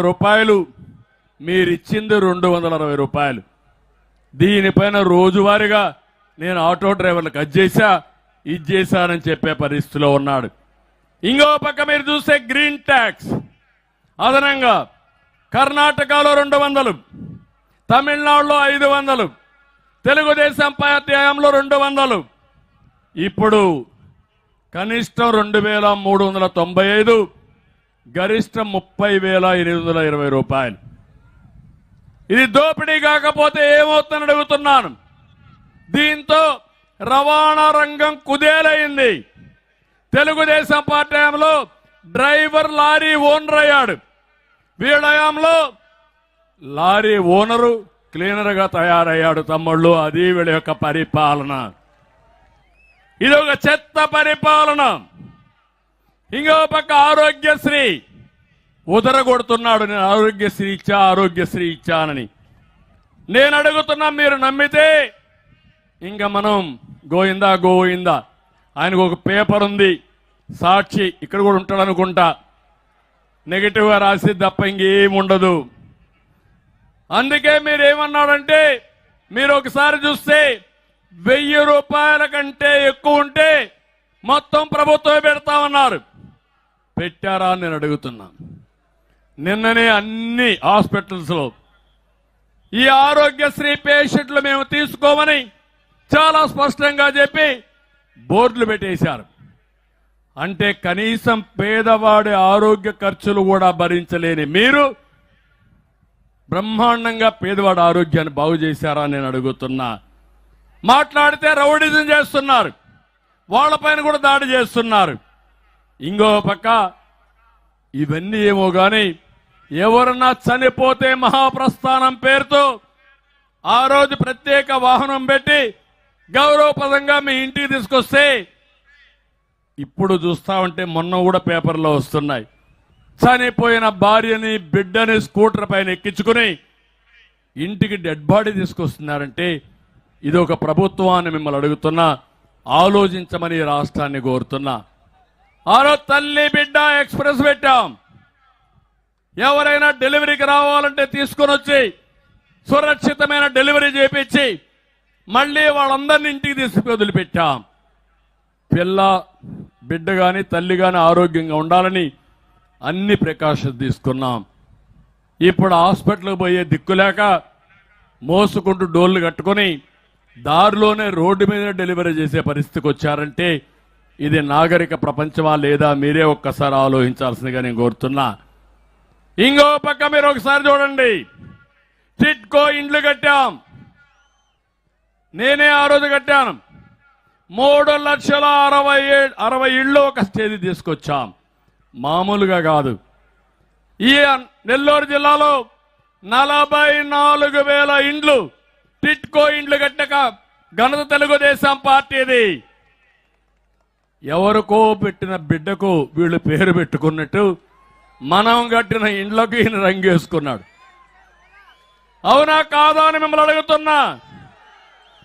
రూపాయలు, మీరిచ్చింది 260 రూపాయలు. దీనిపైన రోజువారీగా నేను ఆటో డ్రైవర్లకు అది చేశా ఇది చేశానని చెప్పే పరిస్థితిలో ఉన్నాడు. ఇంకో పక్క మీరు చూస్తే గ్రీన్ ట్యాక్స్ అదనంగా కర్ణాటకలో 200, తమిళనాడులో 500, తెలుగుదేశం పార్టీ హయాంలో 200, ఇప్పుడు కనిష్టం 2395, గరిష్టం 30,820 రూపాయలు. ఇది దోపిడీ కాకపోతే ఏమవుతుందని అడుగుతున్నాను. దీంతో రవాణా రంగం కుదేలైంది. తెలుగుదేశం పార్టీ హయాంలో డ్రైవర్ లారీ ఓనర్ అయ్యాడు. వీళ్ళ హయాంలో లారీ ఓనరు క్లీనర్గా తయారయ్యాడు. తమ్ముళ్ళు, అది వీళ్ళ యొక్క పరిపాలన. ఇది ఒక చెత్త పరిపాలన. ఇంకో పక్క ఆరోగ్యశ్రీ ఉదరగొడుతున్నాడు. నేను ఆరోగ్యశ్రీ ఇచ్చానని నేను అడుగుతున్నా. మీరు నమ్మితే ఇంకా మనం గోయిందా. ఆయనకు ఒక పేపర్ ఉంది, సాక్షి, ఇక్కడ కూడా ఉంటాడు అనుకుంటా. నెగిటివ్గా రాసి తప్ప ఇంకేం ఉండదు. అందుకే మీరేమన్నాడంటే, మీరు ఒకసారి చూస్తే 1000 రూపాయల కంటే ఎక్కువ ఉంటే మొత్తం ప్రభుత్వమే పెడతామన్నారు. పెట్టారా అని నేను అడుగుతున్నాను. నిన్ననే అన్ని హాస్పిటల్స్ లో ఈ ఆరోగ్యశ్రీ పేషెంట్లు మేము తీసుకోమని చాలా స్పష్టంగా చెప్పి బోర్డులు పెట్టేశారు. అంటే కనీసం పేదవాడి ఆరోగ్య ఖర్చులు కూడా భరించలేని మీరు బ్రహ్మాండంగా పేదవాడి ఆరోగ్యాన్ని బాగు చేశారా నేను అడుగుతున్నా. మాట్లాడితే రౌడిజం చేస్తున్నారు, వాళ్ళపైన కూడా దాడి చేస్తున్నారు. ఇంకో పక్క ఇవన్నీ ఏమో గాని ఎవరన్నా చనిపోతే మహాప్రస్థానం పేరుతో ఆ రోజు ప్రత్యేక వాహనం పెట్టి గౌరవప్రదంగా మీ ఇంటికి తీసుకొస్తే ఇప్పుడు చూస్తా ఉంటే మొన్న కూడా పేపర్లో వస్తున్నాయి. చనిపోయిన భార్యని బిడ్డని స్కూటర్ పైన ఎక్కించుకుని ఇంటికి డెడ్ బాడీ తీసుకొస్తున్నారంటే ఇది ఒక ప్రభుత్వాన్ని మిమ్మల్ని అడుగుతున్నా, ఆలోచించమని రాష్ట్రాన్ని కోరుతున్నా. ఆ రోజు తల్లి బిడ్డ ఎక్స్ప్రెస్ పెట్టాం. ఎవరైనా డెలివరీకి రావాలంటే తీసుకొని వచ్చి సురక్షితమైన డెలివరీ చేపించి మళ్ళీ వాళ్ళందరినీ ఇంటికి తీసుకు వదిలిపెట్టాం. పిల్ల బిడ్డ కానీ తల్లి కానీ ఆరోగ్యంగా ఉండాలని అన్ని ప్రికాషన్స్ తీసుకున్నాం. ఇప్పుడు హాస్పిటల్కి పోయే దిక్కులేక మోసుకుంటూ డోళ్లు కట్టుకొని దారిలోనే రోడ్డు మీద డెలివరీ చేసే పరిస్థితికి వచ్చారంటే ఇది నాగరిక ప్రపంచమా లేదా మీరే ఒక్కసారి ఆలోచించాల్సిందిగా నేను కోరుతున్నా. ఇంకో పక్క మీరు ఒకసారి చూడండి, టిట్కో ఇండ్లు కట్టాం. నేనే ఆ రోజు కట్టాను. 3,60,000 ఇళ్ళు ఒక స్టేజ్ తీసుకొచ్చాం. మామూలుగా కాదు. ఈ నెల్లూరు జిల్లాలో 44,000 ఇండ్లు టిట్కో ఇండ్లు కట్టక ఘనత తెలుగుదేశం పార్టీది. ఎవరికో పెట్టిన బిడ్డకు వీళ్ళు పేరు పెట్టుకున్నట్టు మనం కట్టిన ఇండ్లకు ఈయన రంగేసుకున్నాడు. అవునా కాదా అని మిమ్మల్ని అడుగుతున్నా.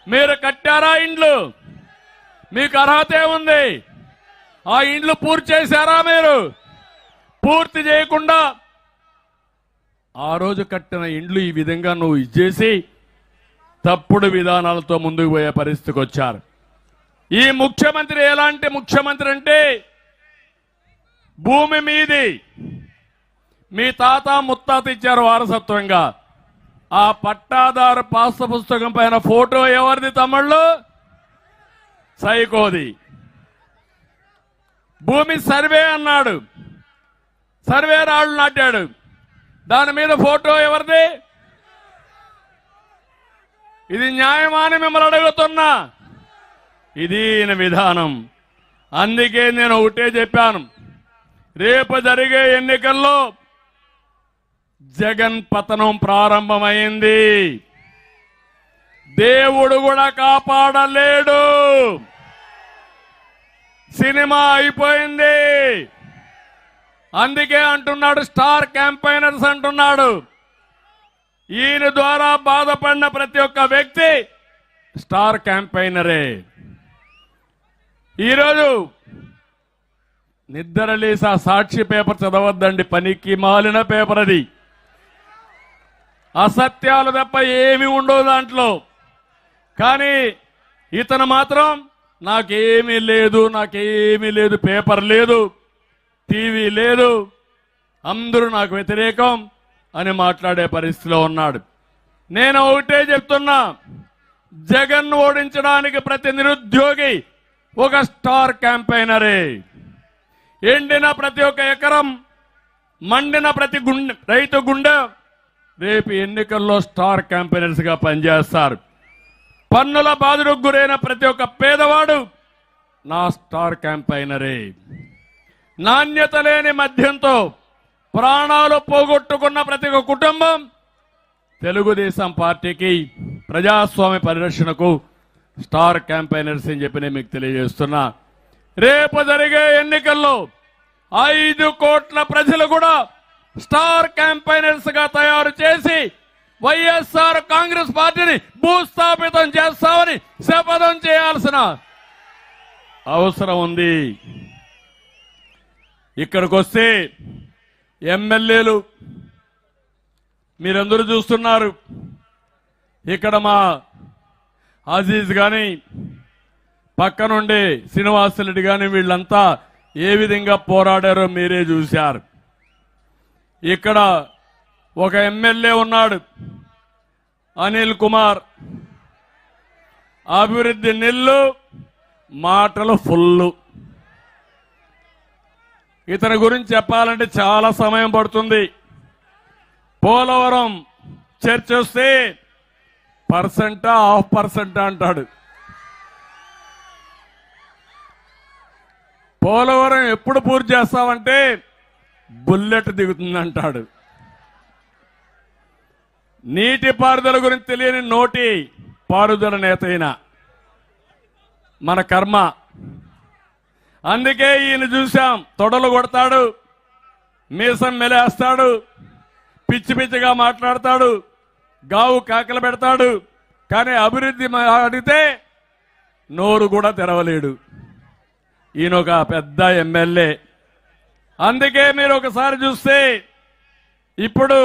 మీరు కట్టారా ఇండ్లు? మీకు అర్హత ఏముంది? ఆ ఇండ్లు పూర్తి చేశారా? మీరు పూర్తి చేయకుండా ఆ రోజు కట్టిన ఇండ్లు ఈ విధంగా నువ్వు ఇచ్చేసి తప్పుడు విధానాలతో ముందుకు పోయే పరిస్థితికి వచ్చారు. ఈ ముఖ్యమంత్రి ఎలాంటి ముఖ్యమంత్రి అంటే, భూమి మీది మీ తాత ముత్తాత ఇచ్చారు వారసత్వంగా. ఆ పట్టాదారు పాస్ పుస్తకం పైన ఫోటో ఎవరిది తమ్ముళ్ళు? సైకోది. భూమి సర్వే అన్నాడు, సర్వే రాళ్లు నాటాడు, దాని మీద ఫోటో ఎవరిది? ఇది న్యాయమా అని మిమ్మల్ని అడుగుతున్నా. ఇది విధానం. అందుకే నేను ఒకటే చెప్పాను, రేపు జరిగే ఎన్నికల్లో జగన్ పతనం ప్రారంభమైంది. దేవుడు కూడా కాపాడలేడు. సినిమా అయిపోయింది. అందుకే అంటున్నాడు, స్టార్ క్యాంపైనర్స్ అంటున్నాడు. ఈయన ద్వారా బాధపడిన ప్రతి ఒక్క వ్యక్తి స్టార్ క్యాంపైనరే. ఈరోజు నిద్రలేసి ఆ సాక్షి పేపర్ చదవద్దండి, పనికి మాలిన పేపర్ అది. అసత్యాలు తప్ప ఏమీ ఉండవు దాంట్లో. కానీ ఇతను మాత్రం నాకేమీ లేదు, పేపర్ లేదు, టీవీ లేదు, అందరూ నాకు వ్యతిరేకం అని మాట్లాడే పరిస్థితిలో ఉన్నాడు. నేను ఒకటే చెప్తున్నా, జగన్ ఓడించడానికి ప్రతి నిరుద్యోగి ఒక స్టార్ క్యాంపెయినరే. ఎండిన ప్రతి ఒక్క ఎకరం, మండిన ప్రతి రైతు గుండె రేపు ఎన్నికల్లో స్టార్ క్యాంపెయినర్స్ గా పనిచేస్తారు. పన్నుల బాధలకు గురైన ప్రతి ఒక్క పేదవాడు నా స్టార్ క్యాంపెయినరే. నాణ్యత లేని మద్యంతో ప్రాణాలు పోగొట్టుకున్న ప్రతి ఒక్క కుటుంబం తెలుగుదేశం పార్టీకి, ప్రజాస్వామ్య పరిరక్షణకు స్టార్ క్యాంపెయినర్స్ అని చెప్పి నేను మీకు తెలియజేస్తున్నా. రేపు జరిగే ఎన్నికల్లో 5 కోట్ల ప్రజలు కూడా స్టార్ క్యాంపెయినర్స్ గా తయారు చేసి వైఎస్ఆర్ కాంగ్రెస్ పార్టీని భూస్థాపితం చేస్తామని శపథం చేయాల్సిన అవసరం ఉంది. ఇక్కడికి వస్తే ఎమ్మెల్యేలు మీరందరూ చూస్తున్నారు. ఇక్కడ మా అజీజ్ గాని, పక్కనుండే శ్రీనివాసరెడ్డి గాని, వీళ్ళంతా ఏ విధంగా పోరాడారో మీరే చూశారు. ఇక్కడ ఒక ఎమ్మెల్యే ఉన్నాడు, అనిల్ కుమార్. అభివృద్ధి నిల్లు, మాటలు ఫుల్లు. ఇతని గురించి చెప్పాలంటే చాలా సమయం పడుతుంది. పోలవరం చర్చ వస్తే 1% 0.5% అంటాడు. పోలవరం ఎప్పుడు పూర్తి చేస్తామంటే బుల్లెట్ దిగుతుందంటాడు. నీటి పారుదల గురించి తెలియని నోటి పారుదల నేత అయిన మన కర్మ. అందుకే ఈయన చూశాం, తొడలు కొడతాడు, మీసం మెలేస్తాడు, పిచ్చి పిచ్చిగా మాట్లాడతాడు, గావు కాకలు పెడతాడు. కానీ అభివృద్ధి అడిగితే నోరు కూడా తెరవలేడు. ఈయన ఒక పెద్ద ఎమ్మెల్యే. అందుకే మీరు ఒకసారి చూస్తే ఇప్పుడు